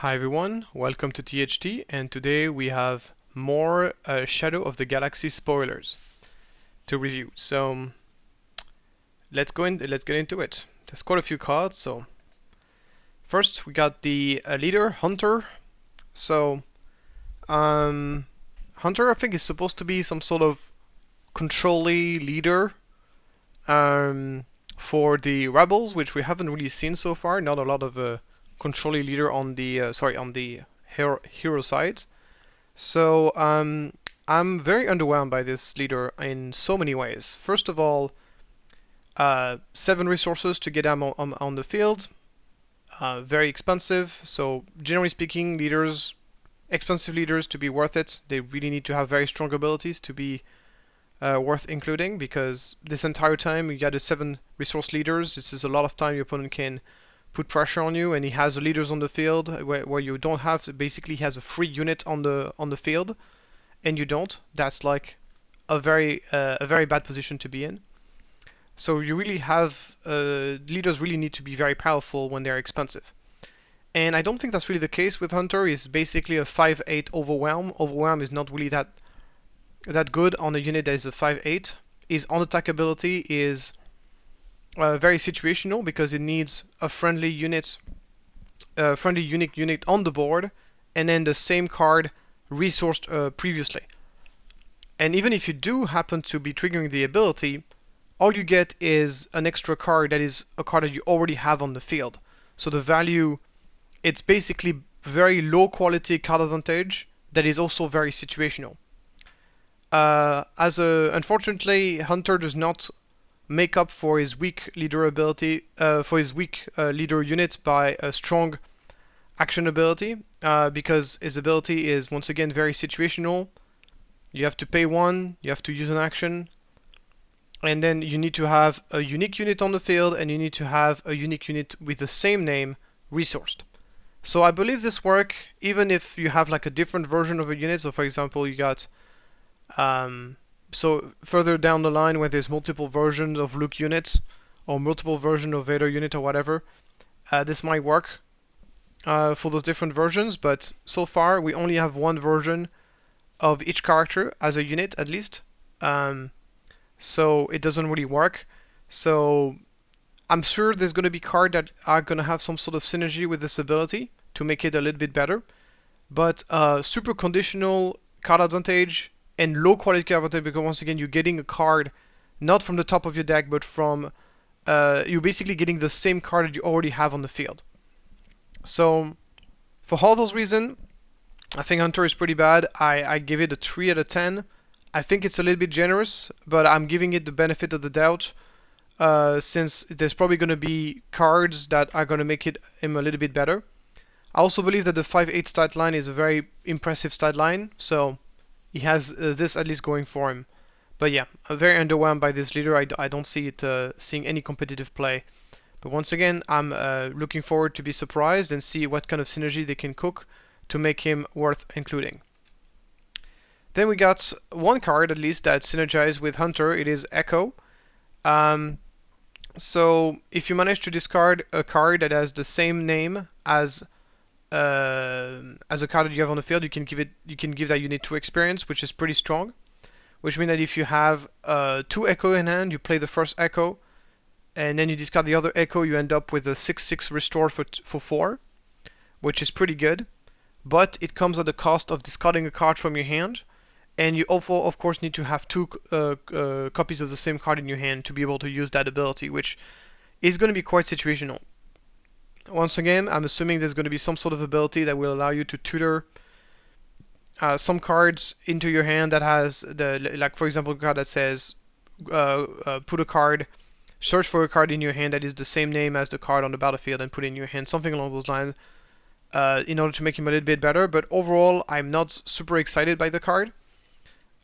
Hi everyone, welcome to THT, and today we have more Shadow of the Galaxy spoilers to review. So let's get into it. There's quite a few cards. So first we got the leader Hunter. So Hunter, I think, is supposed to be some sort of control-y leader for the rebels, which we haven't really seen so far. Not a lot of control-y leader on the on the hero side. So I'm very underwhelmed by this leader in so many ways. First of all, 7 resources to get him on the field, very expensive. So generally speaking, expensive leaders, to be worth it, they really need to have very strong abilities to be worth including, because this entire time you got a 7 resource leaders. This is a lot of time your opponent can put pressure on you, and he has the leaders on the field where you don't have to. Basically, he has a free unit on the field, and you don't. That's like a very bad position to be in. So you really have leaders really need to be very powerful when they're expensive. And I don't think that's really the case with Hunter. He's basically a 5/8 overwhelm. Overwhelm is not really that good on a unit that is a 5/8. His on attack ability is very situational because it needs a friendly unit, unique unit on the board, and then the same card resourced previously. And even if you do happen to be triggering the ability, all you get is an extra card that is a card that you already have on the field. So the value, it's basically very low quality card advantage that is also very situational. Unfortunately, Hunter does not make up for his weak leader ability, for his weak leader unit by a strong action ability, because his ability is once again very situational. You have to pay 1, you have to use an action, and then you need to have a unique unit on the field, and you need to have a unique unit with the same name resourced. So I believe this works even if you have like a different version of a unit. So for example, you got so further down the line where there's multiple versions of Luke units or multiple versions of Vader unit or whatever, this might work for those different versions. But so far we only have one version of each character as a unit at least. So it doesn't really work. So I'm sure there's going to be cards that are going to have some sort of synergy with this ability to make it a little bit better. But super conditional card advantage and low quality card advantage, because once again you're getting a card not from the top of your deck, but from you're basically getting the same card that you already have on the field. So for all those reasons, I think Hunter is pretty bad. I give it a 3 out of 10. I think it's a little bit generous, but I'm giving it the benefit of the doubt, since there's probably going to be cards that are going to make him a little bit better. I also believe that the 5/8 stat line is a very impressive stat line, so he has this at least going for him. But yeah, I'm very underwhelmed by this leader. I don't see it seeing any competitive play. But once again, I'm looking forward to be surprised and see what kind of synergy they can cook to make him worth including. Then we got one card at least that synergizes with Hunter. It is Echo. So if you manage to discard a card that has the same name as a card that you have on the field, you can give that unit 2 experience, which is pretty strong. Which means that if you have 2 Echo in hand, you play the first Echo, and then you discard the other Echo, you end up with a 6/6 restore for 4, which is pretty good. But it comes at the cost of discarding a card from your hand, and you also, of course, need to have 2 copies of the same card in your hand to be able to use that ability, which is going to be quite situational. Once again, I'm assuming there's going to be some sort of ability that will allow you to tutor some cards into your hand that has like for example, a card that says put a card, search for a card in your hand that is the same name as the card on the battlefield and put it in your hand, something along those lines, in order to make him a little bit better. But overall, I'm not super excited by the card.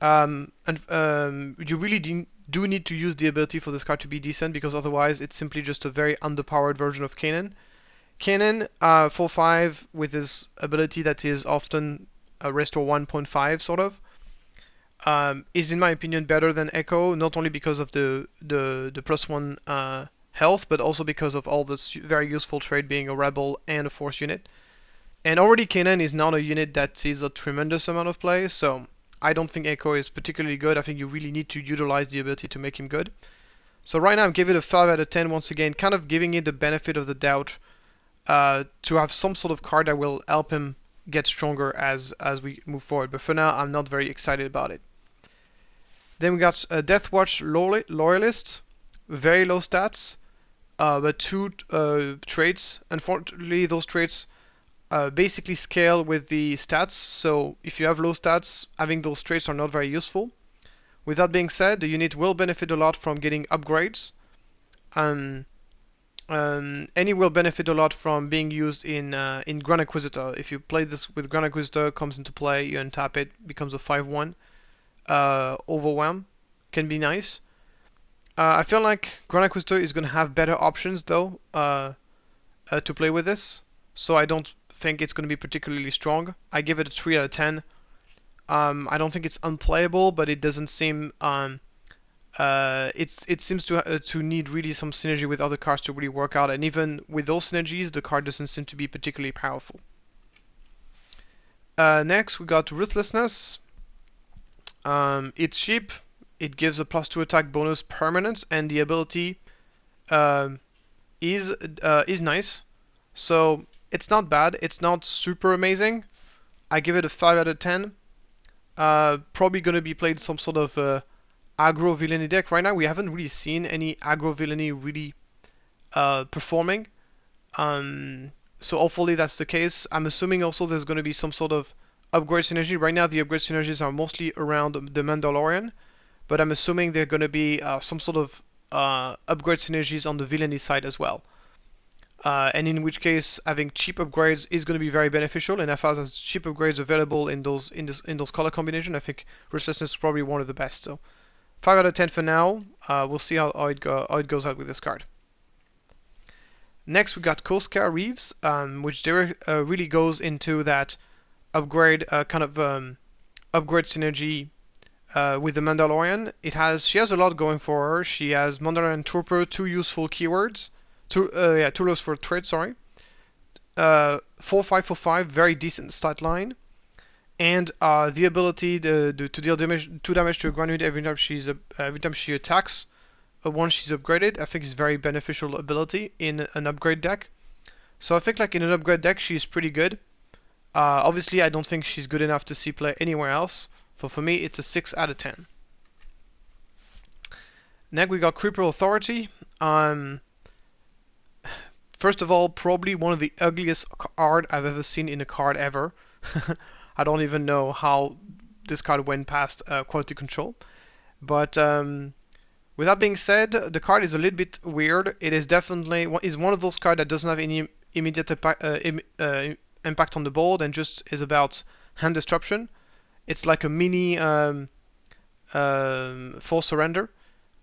You really do need to use the ability for this card to be decent, because otherwise it's simply just a very underpowered version of Kanan. Kanan, 4/5 with his ability that is often restore 1.5 sort of, is in my opinion better than Echo, not only because of the +1 health, but also because of all this very useful trade being a rebel and a force unit. And already Kanan is not a unit that sees a tremendous amount of play, so I don't think Echo is particularly good. I think you really need to utilize the ability to make him good. So right now I'm giving it a 5 out of 10 once again, kind of giving it the benefit of the doubt to have some sort of card that will help him get stronger as we move forward. But for now, I'm not very excited about it. Then we got Deathwatch Loyalist, very low stats, but two traits. Unfortunately, those traits basically scale with the stats, so if you have low stats, having those traits are not very useful. With that being said, the unit will benefit a lot from getting upgrades. And it will benefit a lot from being used in Grand Inquisitor. If you play this with Grand Inquisitor, comes into play, you untap it, becomes a 5/1. Overwhelm can be nice. I feel like Grand Inquisitor is going to have better options though to play with this, so I don't think it's going to be particularly strong. I give it a 3 out of 10. I don't think it's unplayable, but it doesn't seem it seems to need really some synergy with other cards to really work out, and even with those synergies, the card doesn't seem to be particularly powerful. Next, we got Ruthlessness. It's cheap. It gives a +2 attack bonus permanent, and the ability is nice. So it's not bad. It's not super amazing. I give it a 5 out of 10. Probably going to be played some sort of aggro villainy deck. Right now we haven't really seen any aggro villainy really performing. So hopefully that's the case. I'm assuming also there's going to be some sort of upgrade synergy. Right now the upgrade synergies are mostly around the Mandalorian, but I'm assuming there are going to be some sort of upgrade synergies on the villainy side as well. And in which case having cheap upgrades is going to be very beneficial, and as far as cheap upgrades available in those color combination, I think Ruthlessness is probably one of the best. So 5 out of 10 for now. We'll see how it goes out with this card. Next we got Koska Reeves, which really goes into that upgrade upgrade synergy with the Mandalorian. She has a lot going for her. She has Mandan Trooper, 2 useful keywords, 2 useful traits, sorry. 4/5 for 5, very decent stat line. And the ability to deal 2 damage to a ground unit every time she attacks once she's upgraded, I think is very beneficial ability in an upgrade deck. So I think like in an upgrade deck she's pretty good. Obviously I don't think she's good enough to see play anywhere else. So for me it's a 6 out of 10. Next we got Crepper Authority. First of all, probably one of the ugliest card I've ever seen in a card ever. I don't even know how this card went past quality control. But with that being said, the card is a little bit weird. It is definitely one of those cards that doesn't have any immediate impact on the board and just is about hand disruption. It's like a mini forced surrender.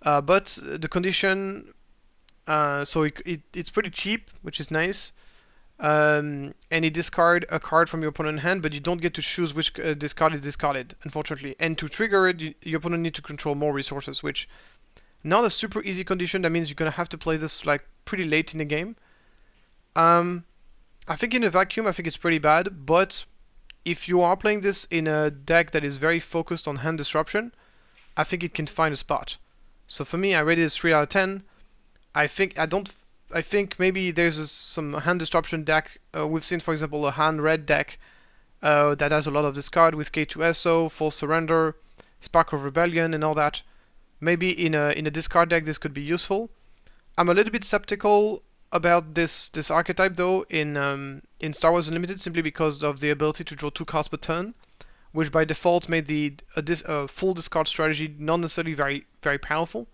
But the condition, so it's pretty cheap, which is nice. And you discard a card from your opponent's hand, but you don't get to choose which discard is discarded, unfortunately. And to trigger it, your opponent needs to control more resources, which not a super easy condition. That means you're gonna have to play this like pretty late in the game. I think in a vacuum, I think it's pretty bad, but if you are playing this in a deck that is very focused on hand disruption, I think it can find a spot. So for me, I rated it 3 out of 10. I think maybe there's some hand disruption deck. We've seen, for example, a hand red deck that has a lot of discard with K2SO, Full Surrender, Spark of Rebellion, and all that. Maybe in a discard deck this could be useful. I'm a little bit skeptical about this archetype though in Star Wars Unlimited, simply because of the ability to draw 2 cards per turn, which by default made the full discard strategy not necessarily very powerful.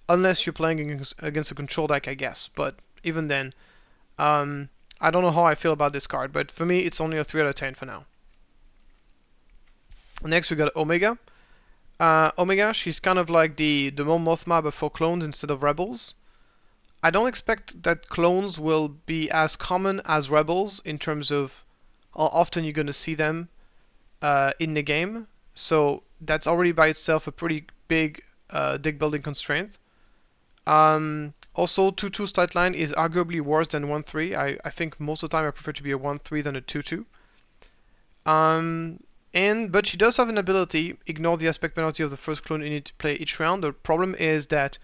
Unless you're playing against a control deck, I guess. But even then, I don't know how I feel about this card. But for me, it's only a 3 out of 10 for now. Next, we got Omega. Omega, she's kind of like the Mon Mothma, but for clones instead of rebels. I don't expect that clones will be as common as rebels in terms of how often you're going to see them in the game. So that's already by itself a pretty big deck building constraint. Also, 2-2 stat line is arguably worse than 1-3. I think most of the time I prefer to be a 1-3 than a 2-2. But she does have an ability, ignore the aspect penalty of the first clone you need to play each round. The problem is that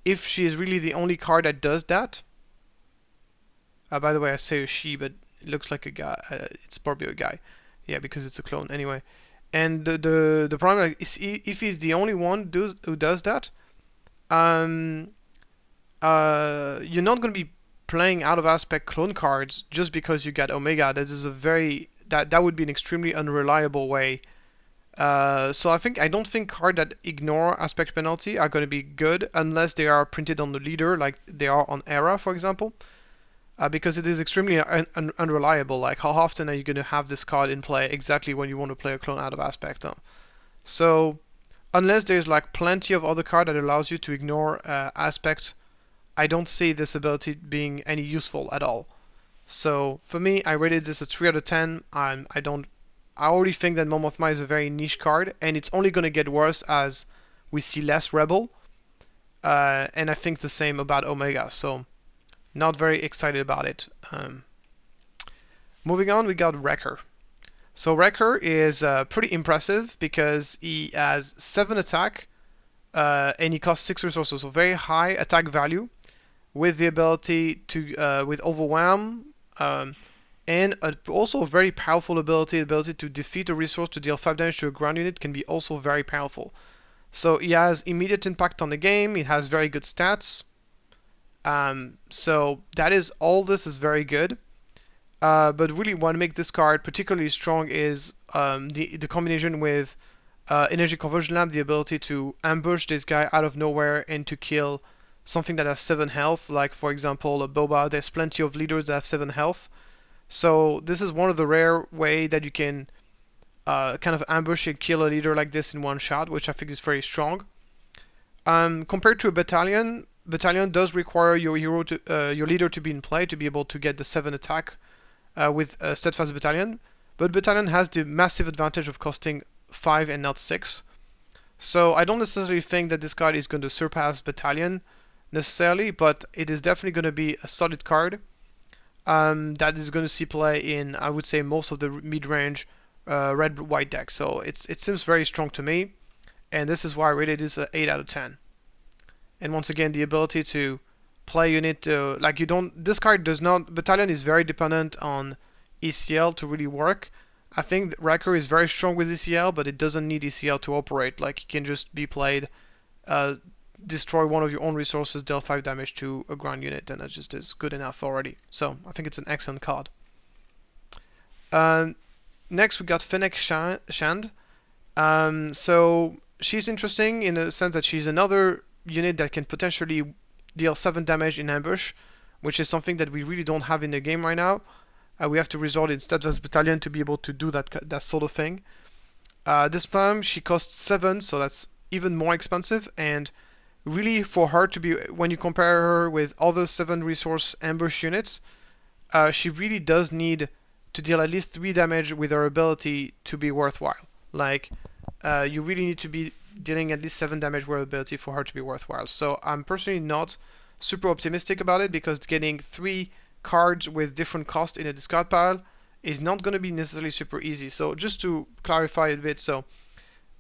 if she is really the only card that does that, by the way, I say a she, but it looks like a guy. It's probably a guy. Yeah, because it's a clone anyway. And the problem is if he's the only one who does that, you're not going to be playing out of aspect clone cards just because you get Omega. That is a very that would be an extremely unreliable way. So I don't think cards that ignore aspect penalty are going to be good unless they are printed on the leader, like they are on Era, for example. Because it is extremely unreliable. Like, how often are you going to have this card in play exactly when you want to play a clone out of aspect? So, unless there's like plenty of other card that allows you to ignore aspect, I don't see this ability being any useful at all. So, for me, I rated this a 3 out of 10. I already think that Momothma is a very niche card, and it's only going to get worse as we see less Rebel. And I think the same about Omega. So, not very excited about it. Moving on, we got Wrecker. So Wrecker is pretty impressive because he has 7 attack and he costs 6 resources, so very high attack value with the ability to with Overwhelm and also a very powerful ability to defeat a resource to deal 5 damage to a ground unit can be also very powerful. So he has immediate impact on the game, it has very good stats. So that is all. This is very good. But really, what makes this card particularly strong is the combination with Energy Conversion Lab, the ability to ambush this guy out of nowhere and to kill something that has 7 health. Like for example, a Boba. There's plenty of leaders that have 7 health. So this is one of the rare way that you can kind of ambush and kill a leader like this in one shot, which I think is very strong. Compared to a battalion does require your leader to be in play to be able to get the 7 attack with a steadfast battalion, but battalion has the massive advantage of costing 5 and not 6. So I don't necessarily think that this card is going to surpass battalion necessarily, but it is definitely going to be a solid card that is going to see play in, I would say, most of the mid-range red-white deck. So it seems very strong to me, and this is why I rated this an 8 out of 10. And once again, the ability to play unit this card does not. Battalion is very dependent on ECL to really work. I think Wrecker is very strong with ECL, but it doesn't need ECL to operate. Like, it can just be played, destroy one of your own resources, deal 5 damage to a ground unit, and that just is good enough already. So I think it's an excellent card. Next we got Fennec Shand. So she's interesting in the sense that she's another unit that can potentially deal 7 damage in ambush, which is something that we really don't have in the game right now. We have to resort instead as battalion to be able to do that sort of thing. This time she costs 7, so that's even more expensive, and really for her to be, when you compare her with other 7 resource ambush units, she really does need to deal at least 3 damage with her ability to be worthwhile. Like, you really need to be dealing at least 7 damage with ability for her to be worthwhile. So I'm personally not super optimistic about it, because getting 3 cards with different cost in a discard pile is not going to be necessarily super easy. So just to clarify a bit, so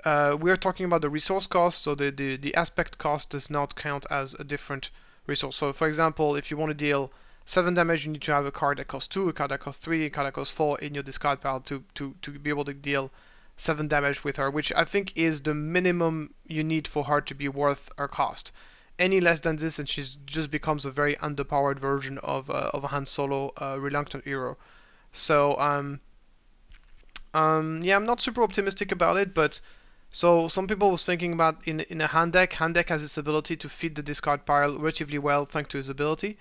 we're talking about the resource cost, so the aspect cost does not count as a different resource. So for example, if you want to deal 7 damage, you need to have a card that costs 2, a card that costs 3, a card that costs 4 in your discard pile to be able to deal 7 damage with her, which I think is the minimum you need for her to be worth her cost. Any less than this and she just becomes a very underpowered version of a Han Solo reluctant hero. So yeah, I'm not super optimistic about it, but so some people was thinking about in a hand deck. Hand deck has this ability to feed the discard pile relatively well thanks to his ability.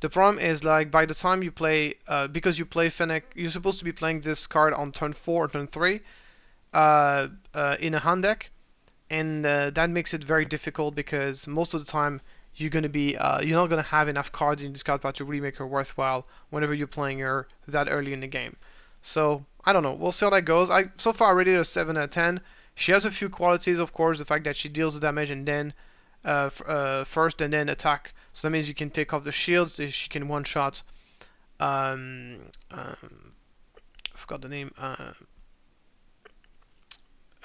The problem is, like, by the time you play, because you play Fennec, you're supposed to be playing this card on turn 4 or turn 3 in a hand deck, and that makes it very difficult because most of the time you're gonna be you're not gonna have enough cards in this card pile to really make her worthwhile whenever you're playing her that early in the game. So I don't know, we'll see how that goes. So far I rated her a 7 out of 10. She has a few qualities, of course, the fact that she deals the damage and then first and then attack. So that means you can take off the shields. She can one-shot. I forgot the name.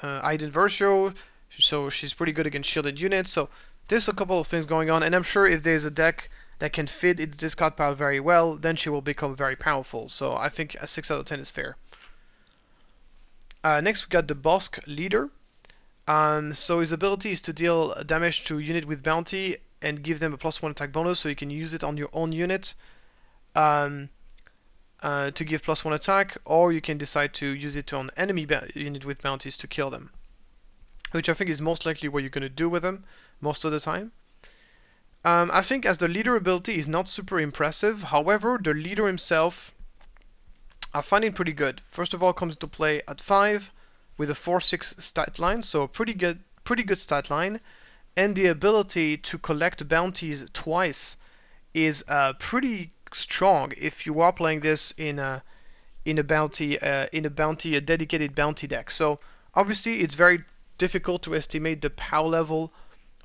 Aiden Versio. So she's pretty good against shielded units. So there's a couple of things going on, and I'm sure if there's a deck that can fit its discard pile very well, then she will become very powerful. So I think a 6 out of 10 is fair. Next we got the Bosk Leader. So his ability is to deal damage to unit with bounty and give them a +1 attack bonus, so you can use it on your own unit to give +1 attack, or you can decide to use it on enemy unit with bounties to kill them, which I think is most likely what you're going to do with them most of the time. I think as the leader ability is not super impressive. However, the leader himself, I find it pretty good. First of all, comes into play at 5 with a 4/6 stat line, so pretty good stat line, and the ability to collect bounties twice is pretty strong if you are playing this in a dedicated bounty deck. So obviously it's very difficult to estimate the power level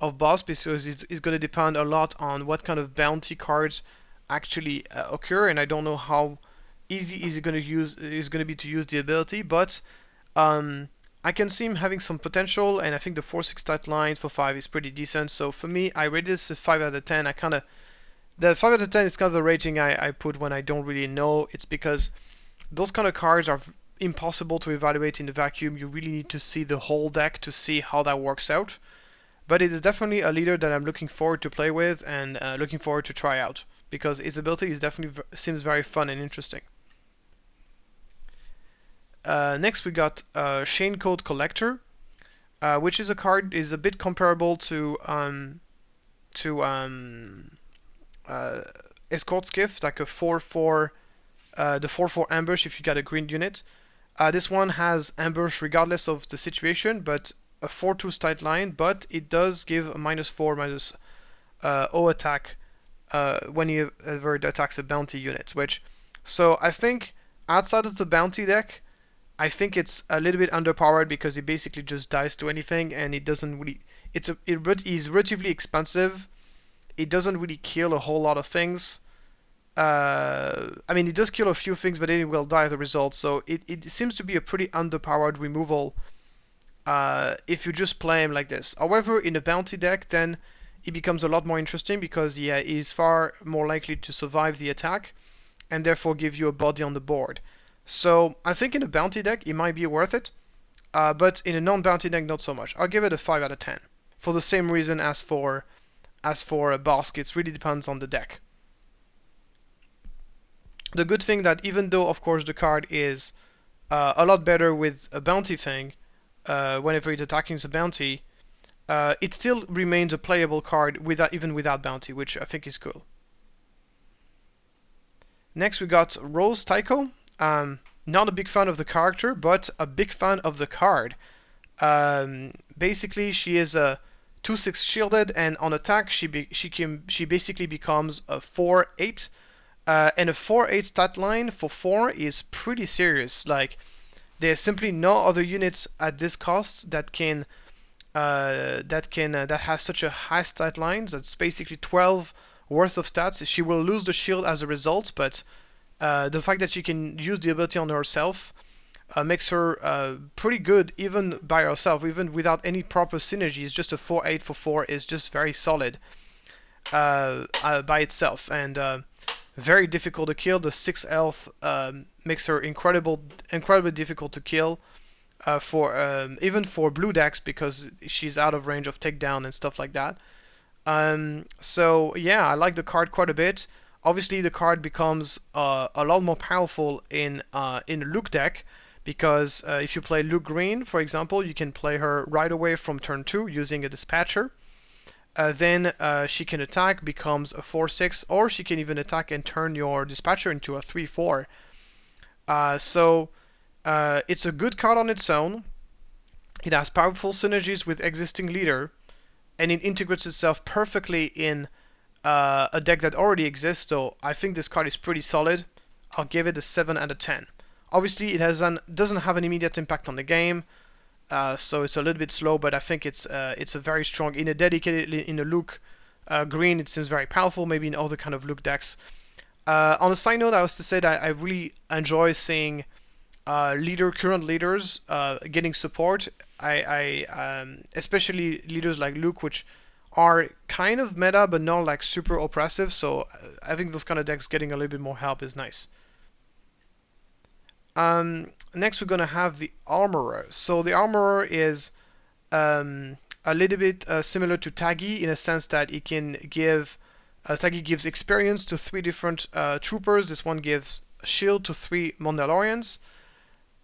of boss because it's going to depend a lot on what kind of bounty cards actually occur, and I don't know how easy is it going to be to use the ability, but I can see him having some potential, and I think the 4/6 stat line for 5 is pretty decent. So for me, I rate this a 5 out of 10. The 5 out of 10 is kind of the rating I put when I don't really know. It's because those kind of cards are impossible to evaluate in the vacuum. You really need to see the whole deck to see how that works out. But it is definitely a leader that I'm looking forward to play with and looking forward to try out, because its ability is definitely seems very fun and interesting. Next we got Chain Code Collector, which is a card is a bit comparable to Escort Skiff, like a 4/4, the 4/4 ambush if you got a green unit. This one has ambush regardless of the situation, but a 4/2 stat line, but it does give a -4/-0 attack when he ever attacks a bounty unit. So I think outside of the bounty deck, I think it's a little bit underpowered because it basically just dies to anything, and it doesn't really. It is relatively expensive. It doesn't really kill a whole lot of things. I mean, it does kill a few things, but it will die as a result. So it seems to be a pretty underpowered removal if you just play him like this. However, in a bounty deck, then it becomes a lot more interesting because he's far more likely to survive the attack and therefore give you a body on the board. So I think in a bounty deck it might be worth it, but in a non-bounty deck not so much. I'll give it a 5 out of 10 for the same reason as for a Bosk. It really depends on the deck. The good thing that even though of course the card is a lot better with a bounty thing, whenever it's attacking the bounty, it still remains a playable card even without bounty, which I think is cool. Next we got Rose Tycho. Not a big fan of the character, but a big fan of the card. Basically, she is a 2/6 shielded, and on attack, she basically becomes a 4/8, and a 4/8 stat line for 4 is pretty serious. Like, there's simply no other units at this cost that has such a high stat line. That's basically 12 worth of stats. She will lose the shield as a result, but the fact that she can use the ability on herself makes her pretty good even by herself, even without any proper synergies. Just a 4/8 for 4 is just very solid by itself, and very difficult to kill. The 6 health makes her incredibly difficult to kill even for blue decks, because she's out of range of takedown and stuff like that. So yeah, I like the card quite a bit. Obviously, the card becomes a lot more powerful in Luke deck, because if you play Luke Green, for example, you can play her right away from turn 2 using a Dispatcher. Then she can attack, becomes a 4/6, or she can even attack and turn your Dispatcher into a 3/4. So it's a good card on its own. It has powerful synergies with existing leader, and it integrates itself perfectly in a deck that already exists. So I think this card is pretty solid. I'll give it a 7 out of 10. Obviously, it doesn't have an immediate impact on the game. so it's a little bit slow, but I think it's a very strong in a dedicated in a Luke green. It seems very powerful. Maybe in other kind of Luke decks. On a side note, I was to say that I really enjoy seeing current leaders getting support. Especially leaders like Luke, which are kind of meta but not like super oppressive. So I think those kind of decks getting a little bit more help is nice. Next, we're gonna have the Armorer. So the Armorer is a little bit similar to Taggy in a sense that it can give Taggy gives experience to 3 different troopers. This one gives shield to 3 Mandalorians.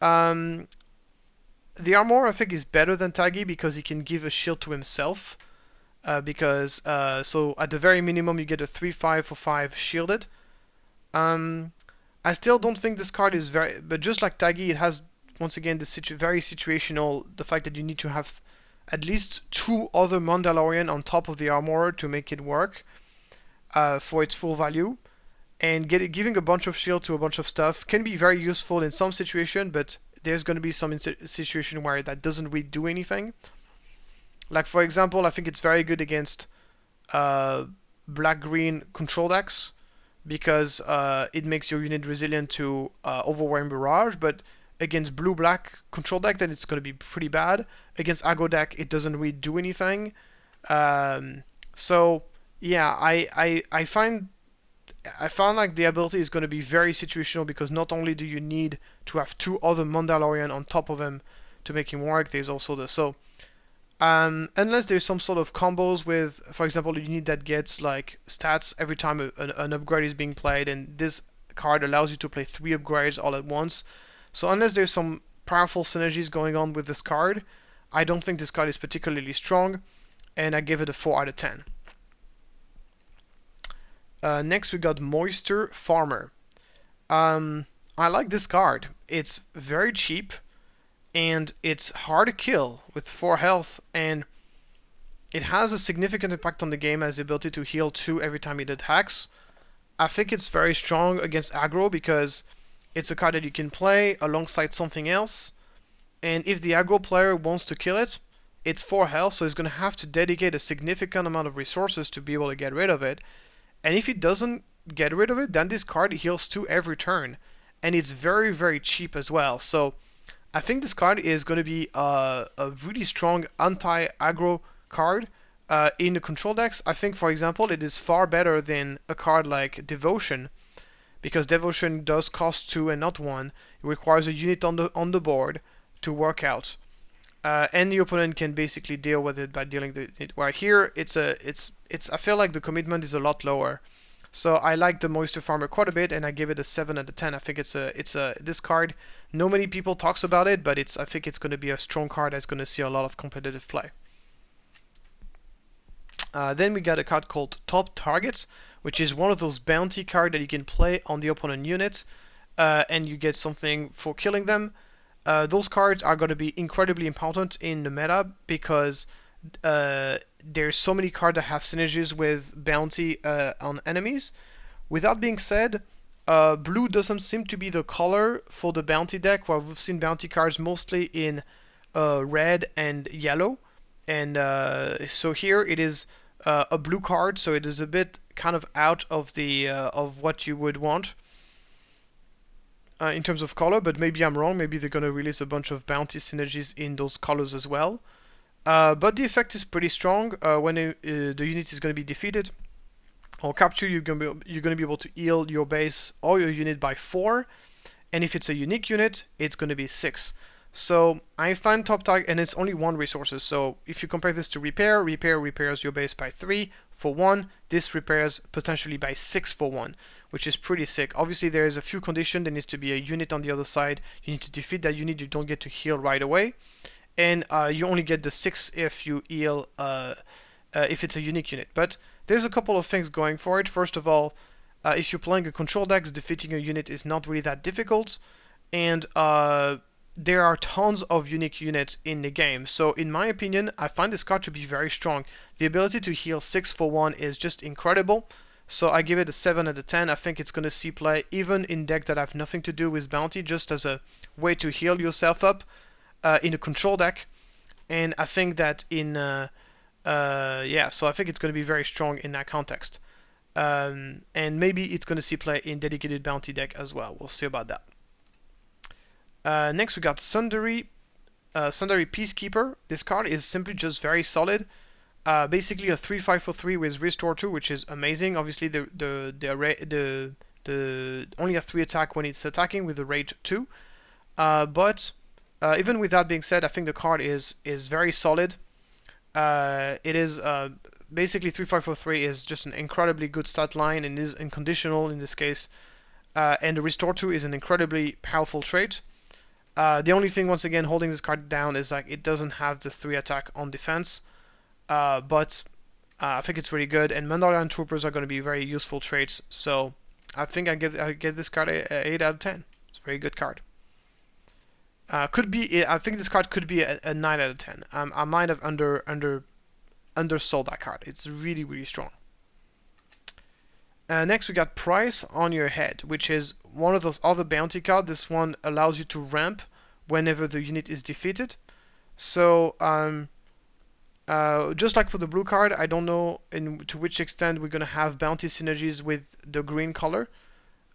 The Armorer I think is better than Taggy because he can give a shield to himself. So at the very minimum you get a 3/5 for 5 shielded. I still don't think this card is but just like Taggy, it has once again very situational, the fact that you need to have at least 2 other Mandalorian on top of the Armorer to make it work for its full value. And giving a bunch of shield to a bunch of stuff can be very useful in some situation, but there's going to be some situation where that doesn't really do anything. Like for example, I think it's very good against black-green control decks because it makes your unit resilient to Overwhelming Barrage, but against blue-black control deck, then it's going to be pretty bad. Against aggro deck, it doesn't really do anything. So yeah, I found like the ability is going to be very situational because not only do you need to have 2 other Mandalorian on top of him to make him work, there's also unless there's some sort of combos with, for example, a unit that gets like stats every time an upgrade is being played, and this card allows you to play 3 upgrades all at once. So unless there's some powerful synergies going on with this card, I don't think this card is particularly strong, and I give it a 4 out of 10. Next we got Moisture Farmer. I like this card. It's very cheap, and it's hard to kill with 4 health, and it has a significant impact on the game as the ability to heal 2 every time it attacks. I think it's very strong against aggro because it's a card that you can play alongside something else, and if the aggro player wants to kill it, it's 4 health, so he's going to have to dedicate a significant amount of resources to be able to get rid of it. And if he doesn't get rid of it, then this card heals 2 every turn, and it's very, very cheap as well. So I think this card is going to be a really strong anti-aggro card in the control decks. I think, for example, it is far better than a card like Devotion, because Devotion does cost 2 and not 1. It requires a unit on the board to work out, and the opponent can basically deal with it by dealing it. Where here, I feel like the commitment is a lot lower. So I like the Moisture Farmer quite a bit, and I give it a 7 out of 10. I think this card, not many people talks about it, but I think it's going to be a strong card that's going to see a lot of competitive play. Then we got a card called Top Targets, which is one of those bounty cards that you can play on the opponent unit, and you get something for killing them. Those cards are going to be incredibly important in the meta because there's so many cards that have synergies with bounty on enemies. With that being said, blue doesn't seem to be the color for the bounty deck, where we've seen bounty cards mostly in red and yellow, and so here it is a blue card, so it is a bit kind of out of the of what you would want in terms of color, but maybe I'm wrong. Maybe they're going to release a bunch of bounty synergies in those colors as well. But the effect is pretty strong. When the unit is going to be defeated or captured, you're going to be able to heal your base or your unit by 4, and if it's a unique unit, it's going to be 6. So I find Top Target, and it's only 1 resources. So if you compare this to Repair repairs your base by 3 for 1. This repairs potentially by 6 for 1, which is pretty sick. Obviously, there is a few conditions. There needs to be a unit on the other side. You need to defeat that unit. You don't get to heal right away. And you only get the 6 if you heal, if it's a unique unit. But there's a couple of things going for it. First of all, if you're playing a control deck, defeating a unit is not really that difficult. And there are tons of unique units in the game. So in my opinion, I find this card to be very strong. The ability to heal 6 for 1 is just incredible. So I give it a 7 out of 10. I think it's going to see play even in decks that have nothing to do with bounty, just as a way to heal yourself up in a control deck. And I think that so I think it's going to be very strong in that context. And maybe it's going to see play in dedicated bounty deck as well. We'll see about that. Next we got Sundari Peacekeeper. This card is simply just very solid. Basically a 3/5 for 3 with Restore 2, which is amazing. Obviously the only a 3 attack when it's attacking with the rate 2. But even with that being said, I think the card is very solid. It is basically 3/5 for 3 is just an incredibly good stat line and is unconditional in this case. And the Restore 2 is an incredibly powerful trait. The only thing, once again, holding this card down is like it doesn't have the 3 attack on defense. But I think it's really good, and Mandan Troopers are going to be very useful traits. So I think I give this card a 8 out of 10. It's a very good card. I think this card could be a 9 out of 10. I might have undersold that card. It's really, really strong. Next we got Price on Your Head, which is one of those other bounty cards. This one allows you to ramp whenever the unit is defeated. So just like for the blue card, I don't know to which extent we're going to have bounty synergies with the green color,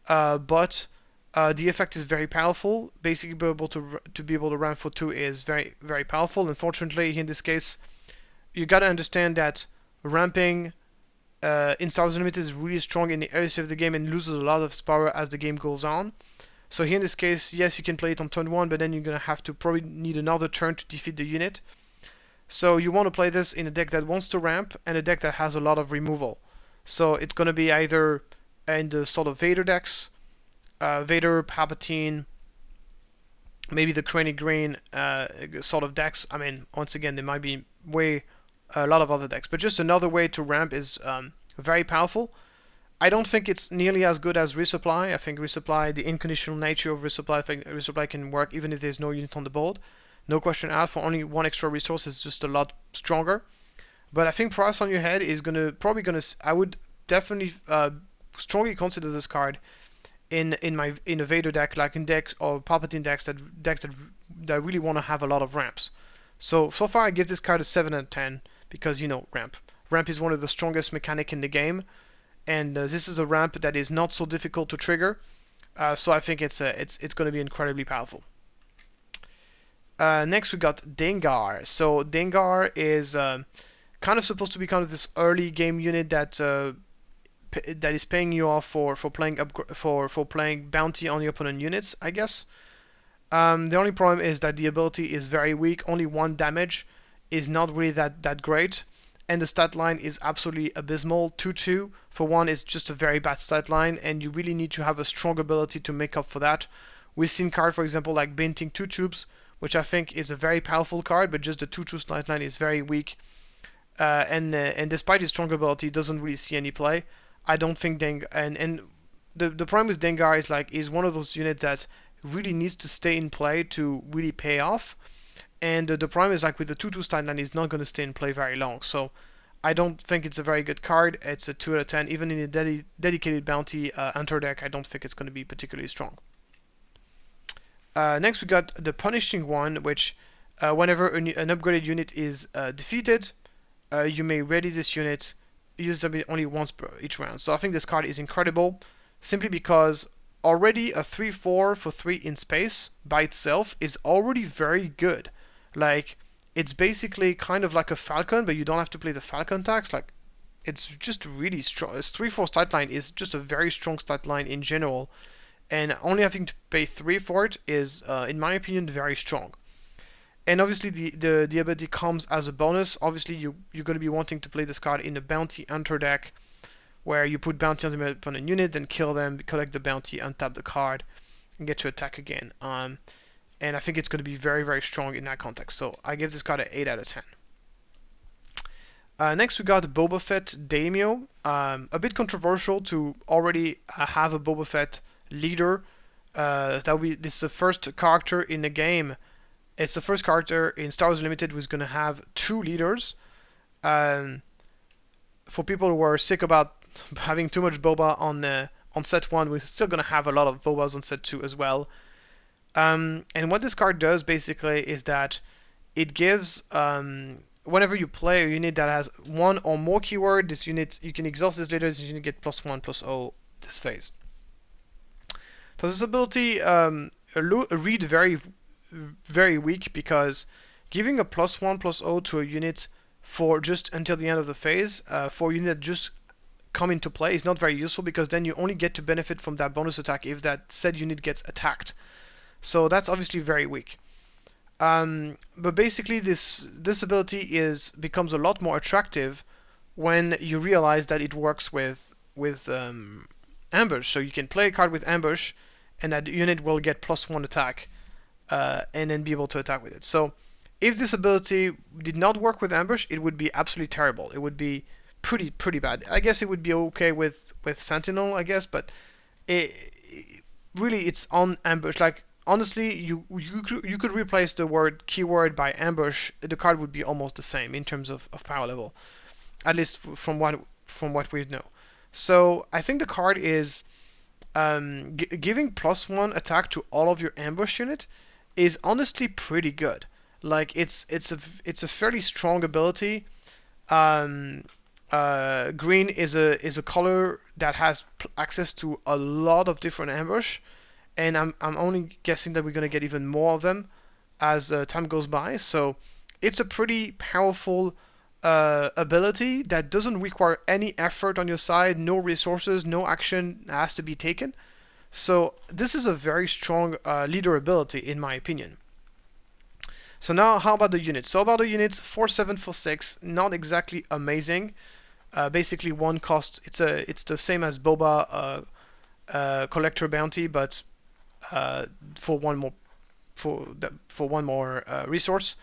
but the effect is very powerful. Basically, be able to ramp for 2 is very, very powerful. Unfortunately, in this case, you got to understand that ramping in Star Wars Unlimited is really strong in the early stage of the game and loses a lot of its power as the game goes on. So here in this case, yes, you can play it on turn 1, but then you're going to have to probably need another turn to defeat the unit. So you want to play this in a deck that wants to ramp and a deck that has a lot of removal. So it's going to be either in the sort of Vader decks, Vader, Palpatine, maybe the Crane Green sort of decks. I mean, once again, there might be a lot of other decks, but just another way to ramp is very powerful. I don't think it's nearly as good as Resupply. I think Resupply, the unconditional nature of Resupply, I think Resupply can work even if there's no unit on the board. No question asked, for only 1 extra resource is just a lot stronger. But I think Price on Your Head is I would definitely strongly consider this card in a Vader deck, like in decks or Palpatine decks that really want to have a lot of ramps. So far I give this card a 7 out of 10 because, you know, ramp. Ramp is one of the strongest mechanic in the game, and this is a ramp that is not so difficult to trigger. So I think it's going to be incredibly powerful. Next we got Dengar. So Dengar is kind of supposed to be kind of this early game unit that is paying you off for playing bounty on your opponent units, I guess. The only problem is that the ability is very weak. Only 1 damage is not really that great, and the stat line is absolutely abysmal. 2/2 for 1 is just a very bad stat line, and you really need to have a strong ability to make up for that. We've seen cards, for example, like Binting 2 Tubes, which I think is a very powerful card, but just the 2/2 stat line is very weak. And despite his strong ability, it doesn't really see any play. I don't think the problem with Dengar is like is one of those units that really needs to stay in play to really pay off. And the problem is like with the 2/2 stat line, he's not going to stay in play very long. So I don't think it's a very good card. It's a 2 out of 10. Even in a dedicated bounty hunter deck, I don't think it's going to be particularly strong. Next we got the Punishing One, which whenever an upgraded unit is defeated, you may ready this unit, use them only once per each round. So I think this card is incredible, simply because already a 3/4 for 3 in space by itself is already very good. Like, it's basically kind of like a Falcon, but you don't have to play the Falcon tax. Like, it's just really strong. Its 3/4 stat line is just a very strong stat line in general, and only having to pay 3 for it is, in my opinion, very strong. And obviously the ability comes as a bonus. Obviously you're going to be wanting to play this card in a bounty hunter deck, where you put bounty on the opponent unit, then kill them, collect the bounty, untap the card, and get to attack again. And I think it's going to be very, very strong in that context. So I give this card an 8 out of 10. Next we got Boba Fett Daimyo. A bit controversial to already have a Boba Fett leader. This is the first character in the game. It's the first character in Star Wars Unlimited who's going to have 2 leaders. For people who are sick about having too much Boba on set 1, we're still going to have a lot of Bobas on set 2 as well. And what this card does basically is that it gives whenever you play a unit that has one or more keyword, this unit you can exhaust this later. This unit get +1/+0 this phase. So this ability read very weak because giving a +1/+0 to a unit for just until the end of the phase for a unit that just come into play is not very useful, because then you only get to benefit from that bonus attack if that said unit gets attacked. So that's obviously very weak. But basically this ability becomes a lot more attractive when you realize that it works with ambush. So you can play a card with ambush, and that unit will get +1 attack, and then be able to attack with it. So if this ability did not work with ambush, it would be absolutely terrible. It would be pretty bad. I guess it would be okay with Sentinel, I guess, but really it's on ambush. Like honestly, you could replace the word keyword by ambush. The card would be almost the same in terms of power level, at least from what we know. So I think the card is giving +1 attack to all of your ambush unit is honestly pretty good. Like it's a fairly strong ability. Green is a color that has access to a lot of different ambush, and I'm only guessing that we're gonna get even more of them as time goes by. So it's a pretty powerful ability that doesn't require any effort on your side, no resources, no action has to be taken. So this is a very strong leader ability in my opinion. So now how about the units? So about the units, 4/7 for 6, not exactly amazing. Basically one cost, it's the same as Boba collector bounty, but for one more resource.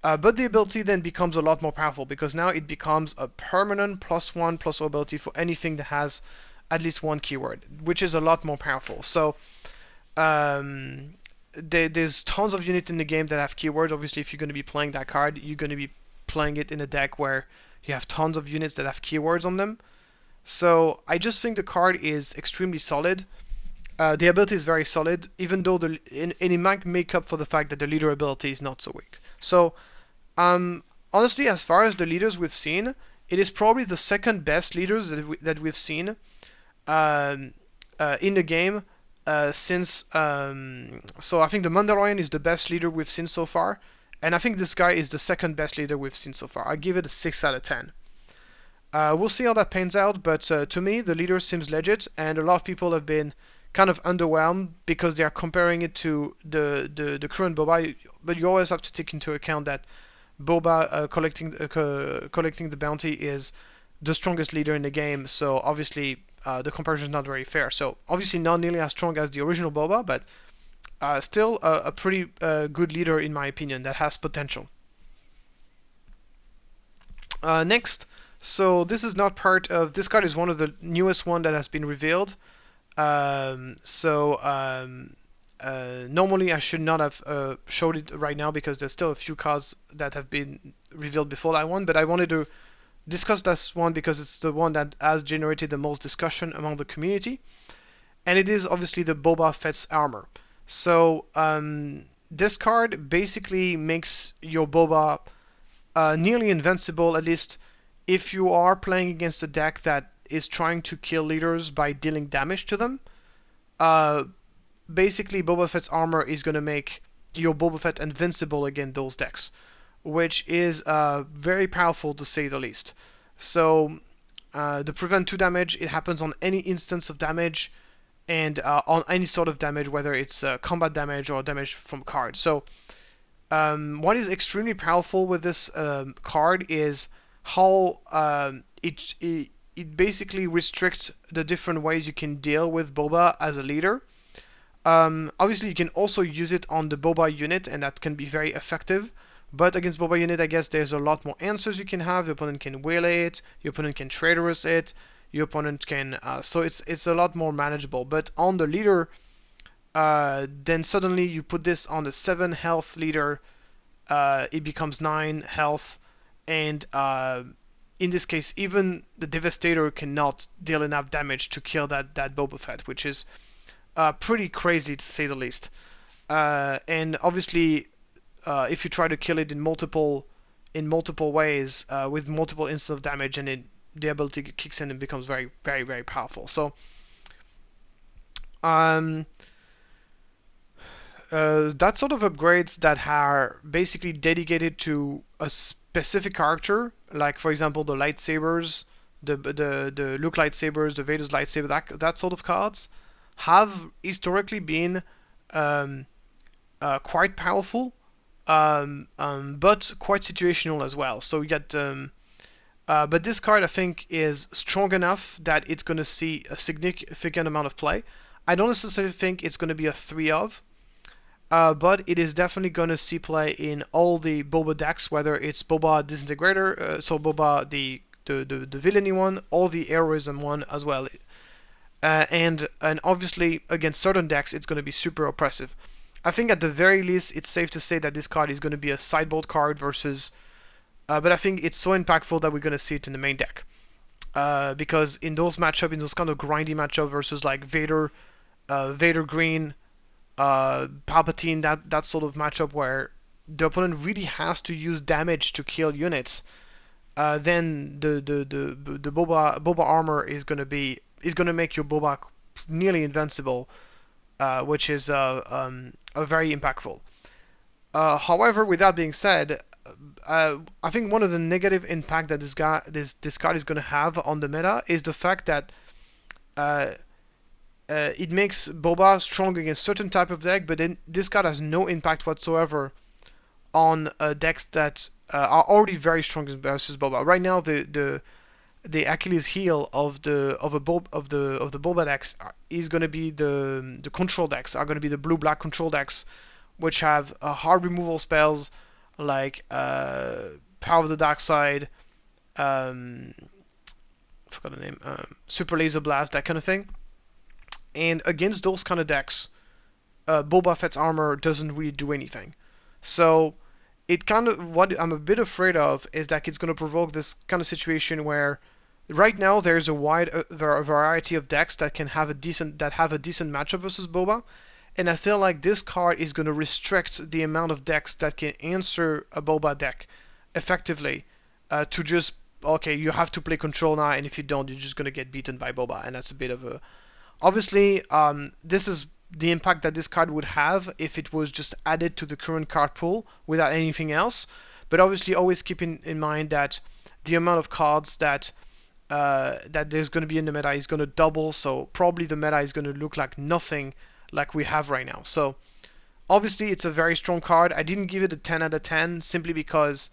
But the ability then becomes a lot more powerful, because now it becomes a permanent +1/+0 ability for anything that has at least one keyword, which is a lot more powerful. So there's tons of units in the game that have keywords. Obviously, if you're going to be playing that card, you're going to be playing it in a deck where you have tons of units that have keywords on them. So I just think the card is extremely solid. The ability is very solid, even though it might make up for the fact that the leader ability is not so weak. So honestly, as far as the leaders we've seen, it is probably the second best leaders that we've seen in the game since. So I think the Mandalorian is the best leader we've seen so far. And I think this guy is the second best leader we've seen so far. I give it a 6 out of 10. We'll see how that pans out, but to me, the leader seems legit, and a lot of people have been kind of underwhelmed because they are comparing it to the current Boba. But you always have to take into account that Boba collecting the bounty is the strongest leader in the game, so obviously the comparison is not very fair. So obviously not nearly as strong as the original Boba, but still a pretty good leader in my opinion that has potential. Next, so this is not part of, this card is one of the newest one that has been revealed. Normally I should not have showed it right now because there's still a few cards that have been revealed before that one, but I wanted to discuss this one because it's the one that has generated the most discussion among the community, and it is obviously the Boba Fett's armor. So this card basically makes your Boba nearly invincible, at least if you are playing against a deck that is trying to kill leaders by dealing damage to them. Basically, Boba Fett's armor is going to make your Boba Fett invincible against those decks, which is very powerful to say the least. So the prevent 2 damage, it happens on any instance of damage, and on any sort of damage, whether it's combat damage or damage from cards. So what is extremely powerful with this card is how it basically restricts the different ways you can deal with Boba as a leader. Obviously, you can also use it on the Boba unit, and that can be very effective. But against Boba unit, I guess there's a lot more answers you can have. Your opponent can waylay it, your opponent can traitorous it, your opponent can. So it's a lot more manageable. But on the leader, then suddenly you put this on the 7 health leader, it becomes 9 health, and in this case, even the Devastator cannot deal enough damage to kill that Boba Fett, which is pretty crazy to say the least. And obviously, if you try to kill it in multiple ways with multiple instances of damage, and the ability kicks in and becomes very, very, very powerful. So that sort of upgrades that are basically dedicated to a specific character, like for example the lightsabers, the Luke lightsabers, the Vader's lightsaber, that sort of cards, have historically been quite powerful, but quite situational as well. So you get, but this card I think is strong enough that it's going to see a significant amount of play. I don't necessarily think it's going to be a 3 of, but it is definitely going to see play in all the Boba decks, whether it's Boba Disintegrator, so Boba the villainy one, or the heroism one as well. And obviously against certain decks it's going to be super oppressive. I think at the very least it's safe to say that this card is going to be a sideboard card versus, but I think it's so impactful that we're going to see it in the main deck. Because in those matchups, in those kind of grindy matchups versus like Vader Green, Palpatine, that sort of matchup where the opponent really has to use damage to kill units, then the Boba armor is going to make your Boba nearly invincible, which is very impactful. However, with that being said, I think one of the negative impact that this card is going to have on the meta is the fact that it makes Boba strong against certain type of deck, but then this card has no impact whatsoever on decks that are already very strong versus Boba. Right now, the Achilles heel of the Boba decks is going to be the control decks, are going to be the blue-black control decks, which have hard removal spells like Power of the Dark Side, I forgot the name, Super Laser Blast, that kind of thing. And against those kind of decks, Boba Fett's armor doesn't really do anything. So it kind of, what I'm a bit afraid of is that it's going to provoke this kind of situation where right now there's a wide variety of decks that have a decent matchup versus Boba, and I feel like this card is going to restrict the amount of decks that can answer a Boba deck effectively, to just, okay, you have to play control now, and if you don't, you're just going to get beaten by Boba, and that's a bit of a, obviously, this is the impact that this card would have if it was just added to the current card pool without anything else. But obviously, always keep in mind that the amount of cards that there's going to be in the meta is going to double. So probably the meta is going to look like nothing like we have right now. So obviously, it's a very strong card. I didn't give it a 10 out of 10 simply because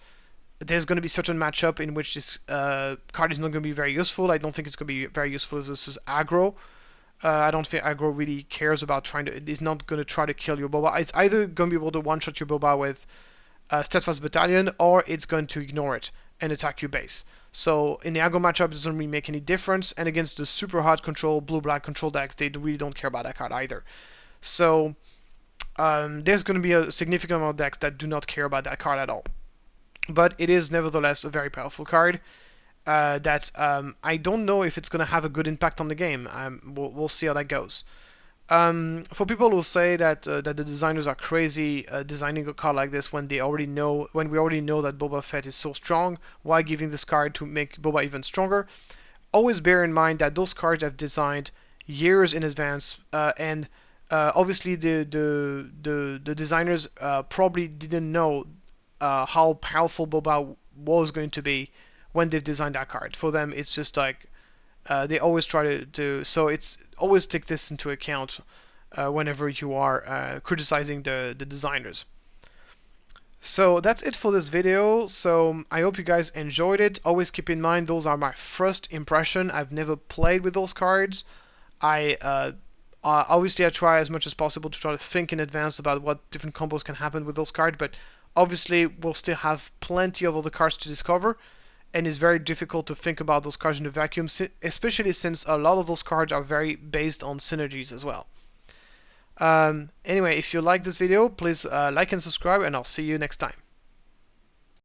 there's going to be certain matchup in which this card is not going to be very useful. I don't think it's going to be very useful versus aggro. I don't think aggro really cares about is not going to try to kill your Boba. It's either going to be able to one-shot your Boba with Steadfast Battalion, or it's going to ignore it and attack your base. So in the aggro matchup, it doesn't really make any difference, and against the super hard control, blue-black control decks, they really don't care about that card either. So there's going to be a significant amount of decks that do not care about that card at all. But it is nevertheless a very powerful card. That I don't know if it's going to have a good impact on the game. We'll see how that goes. For people who say that the designers are crazy designing a card like this when we already know that Boba Fett is so strong, why giving this card to make Boba even stronger? Always bear in mind that those cards have designed years in advance, and obviously the designers probably didn't know how powerful Boba was going to be when they've designed that card. For them, it's just like they always try to so it's always take this into account whenever you are criticizing the designers. So that's it for this video. So I hope you guys enjoyed it. Always keep in mind those are my first impression. I've never played with those cards. Obviously I try as much as possible to try to think in advance about what different combos can happen with those cards, but obviously we'll still have plenty of other cards to discover. And it's very difficult to think about those cards in a vacuum, especially since a lot of those cards are very based on synergies as well. Anyway, if you like this video, please like and subscribe, and I'll see you next time.